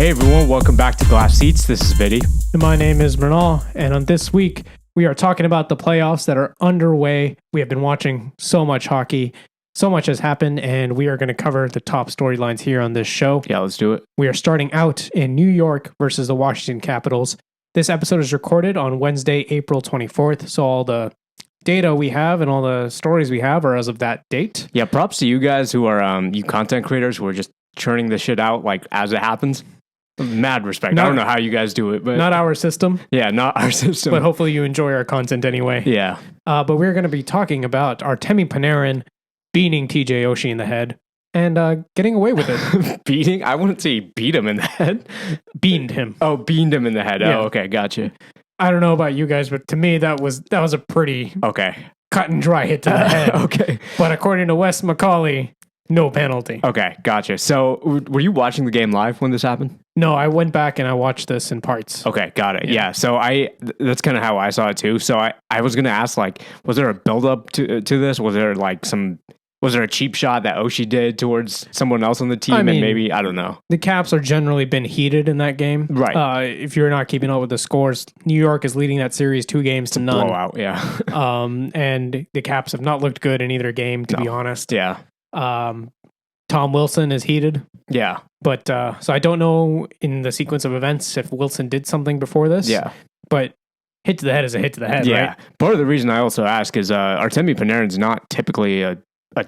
Hey everyone, welcome back to Glass Seats. This is Viddy. My name is Mrinal, and on this week, we are talking about the playoffs that are underway. We have been watching so much hockey. So much has happened, and we are going to cover the top storylines here on this show. Yeah, let's do it. We are starting out in New York versus the Washington Capitals. This episode is recorded on Wednesday, April 24th, so all the data we have and all the stories we have are as of that date. Yeah, props to you guys who are you content creators who are just churning this shit out like as it happens. Mad respect. I don't know how you guys do it, but not our system. Yeah, not our system. But hopefully you enjoy our content anyway. Yeah. But we're going to be talking about Artemi Panarin beating TJ Oshie in the head and getting away with it. Beating? I wouldn't say beat him in the head. Beamed him. Oh, beamed him in the head. Yeah. Oh, okay, gotcha. I don't know about you guys, but to me that was a pretty cut and dry hit to the head. Okay. But according to Wes McCauley, no penalty. Okay, gotcha. So were you watching the game live when this happened? No, I went back and I watched this in parts. Okay, got it. Yeah. So that's kind of how I saw it too. So I was going to ask, like, was there a build up to this? Was there a cheap shot that Oshie did towards someone else on the team? And maybe, I don't know. The Caps are generally been heated in that game. Right. If you're not keeping up with the scores, New York is leading that series 2-0 to none. Blowout, yeah. And the Caps have not looked good in either game, to be honest. Yeah. Tom Wilson is heated. Yeah. But so I don't know in the sequence of events if Wilson did something before this. Yeah. But hit to the head is a hit to the head, yeah. right? Part of the reason I also ask is Artemi Panarin's not typically a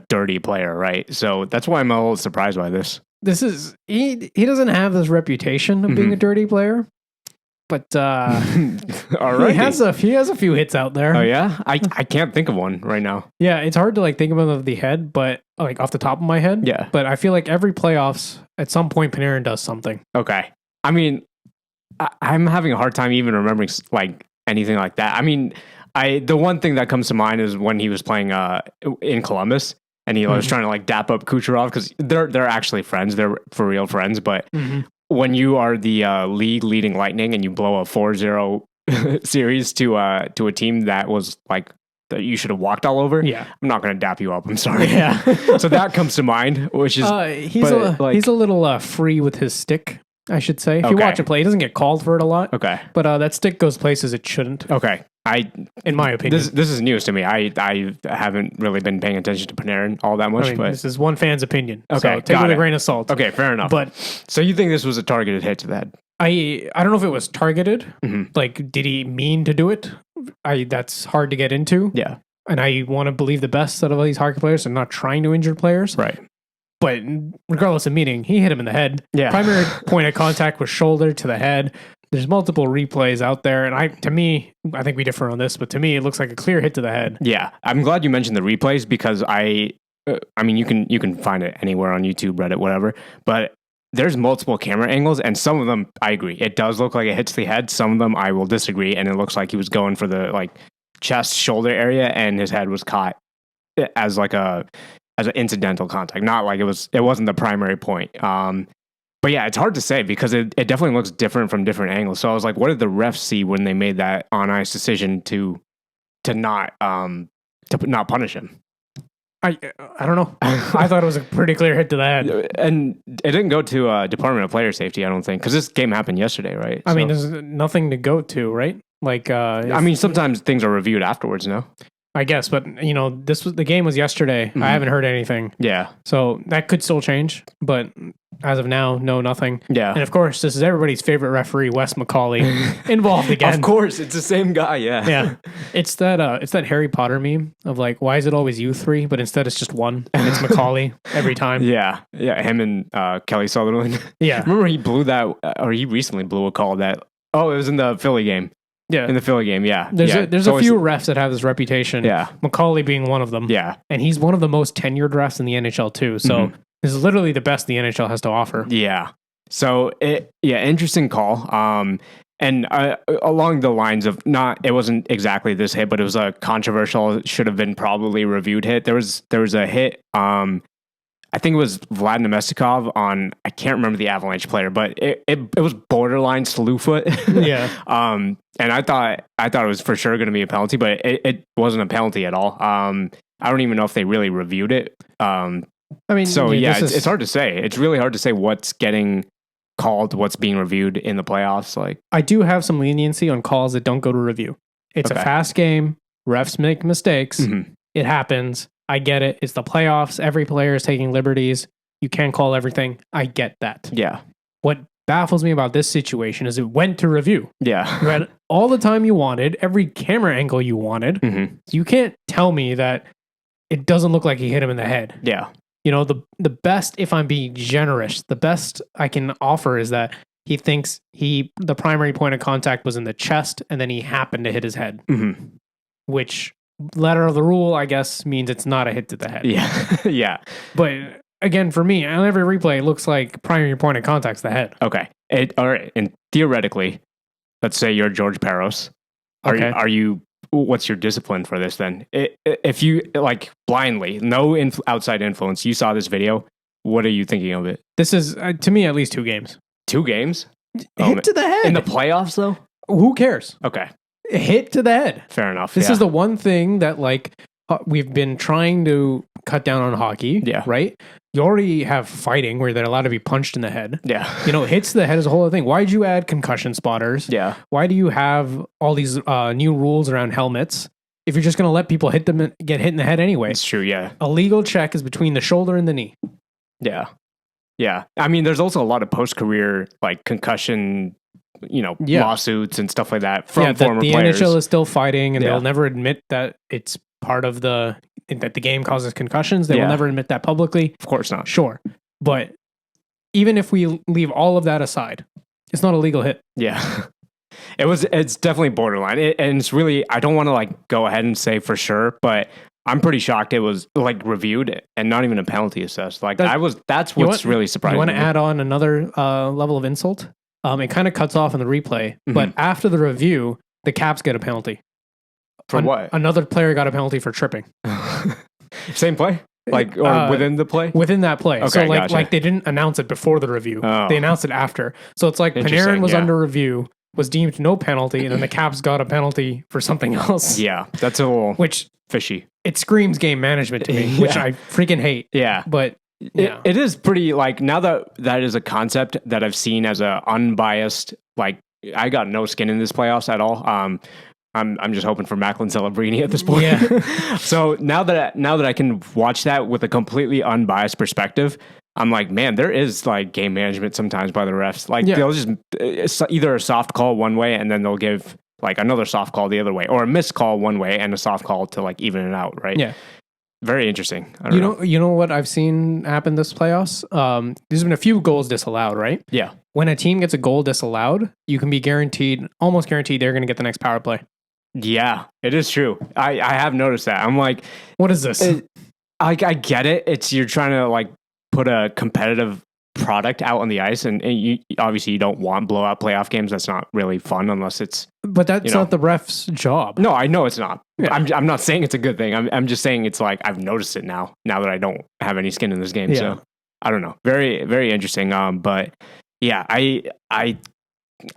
dirty player, right? So that's why I'm a little surprised by this. This is he doesn't have this reputation of being a dirty player. But all right. he has a few hits out there. Oh yeah? I can't think of one right now. Yeah, it's hard to like think of him of the head, but like off the top of my head. Yeah. But I feel like every playoffs at some point Panarin does something. Okay. I mean, I'm having a hard time even remembering like anything like that. I mean, the one thing that comes to mind is when he was playing in Columbus and he was trying to like dap up Kucherov because they're actually friends. They're for real friends, but when you are the league leading Lightning and you blow a 4-0 series to a team that was like that you should have walked all over, I'm not going to dap you up. I'm sorry. Yeah. So that comes to mind, which is he's a little free with his stick, I should say. If you watch him play, he doesn't get called for it a lot. Okay. But that stick goes places it shouldn't. Okay. In my opinion, this is news to me. I haven't really been paying attention to Panarin all that much. But this is one fan's opinion. Okay, so take it with a grain of salt. Okay, fair enough. But so you think this was a targeted hit to the head? I don't know if it was targeted. Like, did he mean to do it? That's hard to get into. Yeah, and I want to believe the best out of all these hockey players and not trying to injure players. Right. But regardless of meaning, he hit him in the head. Yeah. Primary point of contact was shoulder to the head. There's multiple replays out there, and I think we differ on this, but to me, it looks like a clear hit to the head. Yeah, I'm glad you mentioned the replays because I mean, you can find it anywhere on YouTube, Reddit, whatever. But there's multiple camera angles, and some of them I agree. It does look like it hits the head. Some of them I will disagree, and it looks like he was going for the like chest shoulder area, and his head was caught as like an incidental contact, not like it wasn't the primary point. But yeah, it's hard to say because it definitely looks different from different angles. So I was like, what did the refs see when they made that on ice decision to not punish him? I don't know. I thought it was a pretty clear hit to the head, and it didn't go to Department of Player Safety. I don't think because this game happened yesterday, right? I mean, there's nothing to go to, right? Like, I mean, sometimes things are reviewed afterwards. No. I guess, but the game was yesterday. I haven't heard anything. Yeah. So that could still change, but as of now, no, nothing. Yeah. And of course, this is everybody's favorite referee, Wes McCauley, involved again. Of course, it's the same guy. Yeah. Yeah. It's that Harry Potter meme of like, why is it always you three, but instead it's just one, and it's McCauley every time. Yeah. Yeah. Him and Kelly Sutherland. Yeah. Remember he recently blew a call that. Oh, it was in the Philly game. Yeah. In the Philly game, yeah. There's a few refs that have this reputation. Yeah. McCauley being one of them. Yeah. And he's one of the most tenured refs in the NHL too. So this is literally the best the NHL has to offer. Yeah. So interesting call. And along the lines of it wasn't exactly this hit, but it was a controversial, should have been probably reviewed hit. There was a hit. I think it was Vlad Nemestikov on, I can't remember the Avalanche player, but it was borderline slew foot. Yeah. And I thought it was for sure going to be a penalty, but it wasn't a penalty at all. I don't even know if they really reviewed it. I mean, so it's hard to say. It's really hard to say what's getting called what's being reviewed in the playoffs? Like, I do have some leniency on calls that don't go to review. It's a fast game. Refs make mistakes. It happens. I get it. It's the playoffs. Every player is taking liberties. You can't call everything. I get that. Yeah. What baffles me about this situation is it went to review. Yeah. You had all the time you wanted, every camera angle you wanted. You can't tell me that it doesn't look like he hit him in the head. Yeah. You know, the best, if I'm being generous, the best I can offer is that he thinks the primary point of contact was in the chest and then he happened to hit his head. Which, letter of the rule, I guess, means it's not a hit to the head. Yeah. Yeah. But again, for me, on every replay, it looks like primary point of contact's the head. Okay. All right. And theoretically, let's say you're George Peros. Are you? What's your discipline for this then? If you like blindly, no outside influence, you saw this video, what are you thinking of it? This is, to me, at least 2 games. 2 games? Hit to the head. In the playoffs, though? Who cares? Okay. Hit to the head. Fair enough. This is the one thing that, like, we've been trying to cut down on hockey. Yeah. Right? You already have fighting where they're allowed to be punched in the head. Yeah. You know, hits to the head is a whole other thing. Why'd you add concussion spotters? Yeah. Why do you have all these new rules around helmets if you're just going to let people hit them and get hit in the head anyway? It's true, yeah. A legal check is between the shoulder and the knee. Yeah. Yeah. I mean, there's also a lot of post-career, like, concussion, lawsuits and stuff like that from former players. The NHL is still fighting, and they'll never admit that it's part of that the game causes concussions. They will never admit that publicly. Of course not. Sure. But even if we leave all of that aside, it's not a legal hit. Yeah. It's definitely borderline. And it's really, I don't want to like go ahead and say for sure, but I'm pretty shocked it was like reviewed and not even a penalty assessed. Like that's what's really surprising. You want to add on another level of insult? It kind of cuts off in the replay, but after the review, the Caps get a penalty. For what? Another player got a penalty for tripping. Same play? Like, or within the play? Within that play. Okay, so gotcha. like they didn't announce it before the review. Oh. They announced it after. So it's like Panarin was under review, was deemed no penalty, and then the Caps got a penalty for something else. Yeah, that's a little fishy. It screams game management to me, which I freaking hate. Yeah. But it is pretty, like, now that is a concept that I've seen as a unbiased, like, I got no skin in this playoffs at all. I'm just hoping for Macklin Celebrini at this point. Yeah. So now that I can watch that with a completely unbiased perspective, I'm like, man, there is like game management sometimes by the refs. Like they'll just either a soft call one way and then they'll give like another soft call the other way, or a missed call one way and a soft call to like even it out, right? Yeah. Very interesting. You know what I've seen happen this playoffs? There's been a few goals disallowed, right? Yeah. When a team gets a goal disallowed, you can be almost guaranteed they're going to get the next power play. Yeah, it is true. I have noticed that. I'm like, what is this? I get it. You're trying to like put a competitive product out on the ice, and you obviously you don't want blowout playoff games. That's not really fun unless it's. But that's not the ref's job. No, I know it's not. Yeah. I'm not saying it's a good thing. I'm just saying it's like I've noticed it now that I don't have any skin in this game. Yeah. So I don't know. Very, very interesting. But yeah,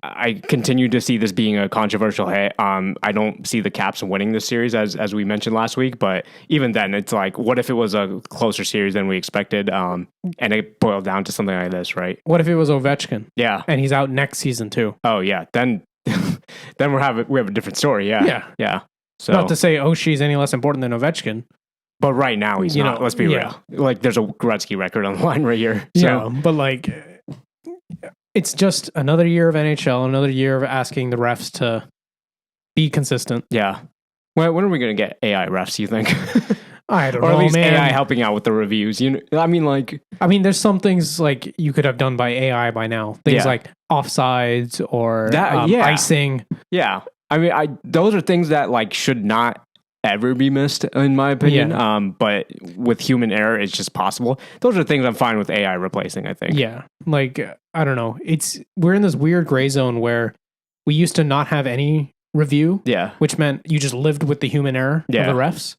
I continue to see this being a controversial hit. I don't see the Caps winning this series as we mentioned last week, but even then it's like, what if it was a closer series than we expected? And it boiled down to something like this, right? What if it was Ovechkin? Yeah. And he's out next season too. Oh yeah. Then we have a different story. Yeah. Yeah. Yeah. So not to say Oshie's any less important than Ovechkin. But right now he's not. Let's be real. Like there's a Gretzky record on the line right here. So. Yeah. But like, it's just another year of NHL, another year of asking the refs to be consistent. Yeah. When are we going to get AI refs, you think? I don't know, or at least man. AI helping out with the reviews. I mean, there's some things like you could have done by AI by now. Things like offsides or icing. Yeah. I mean, those are things that like should not ever be missed, in my opinion. Yeah. But with human error, it's just possible. Those are things I'm fine with AI replacing, I think. Yeah. Like, I don't know. We're in this weird gray zone where we used to not have any review. Yeah. Which meant you just lived with the human error of the refs.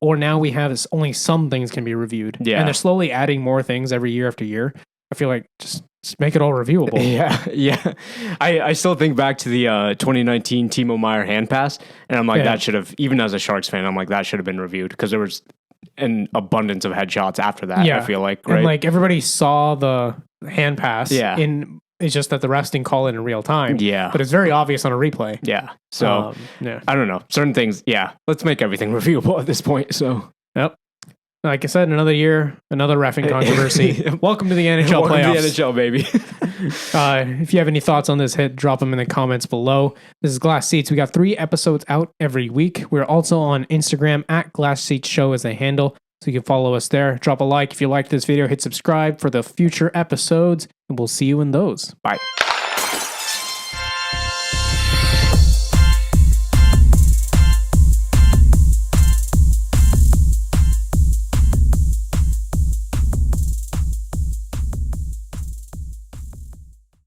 Or now we have only some things can be reviewed. Yeah. And they're slowly adding more things every year after year. I feel like just make it all reviewable. Yeah, yeah. I still think back to the 2019 Timo Meier hand pass, and I'm like, that should have, even as a Sharks fan, I'm like, that should have been reviewed because there was an abundance of headshots after that, I feel like, right? And like everybody saw the hand pass in It's just that the refs didn't call it in real time. Yeah. But it's very obvious on a replay. Yeah. So, yeah. I don't know. Certain things, yeah. Let's make everything reviewable at this point. So, yep. Like I said, another year, another reffing controversy. Welcome to the NHL playoffs. Welcome to the NHL, baby. If you have any thoughts on this hit, drop them in the comments below. This is Glass Seats. We got 3 episodes out every week. We're also on Instagram at Glass Seats Show as a handle. So you can follow us there. Drop a like if you liked this video. Hit subscribe for the future episodes. And we'll see you in those. Bye.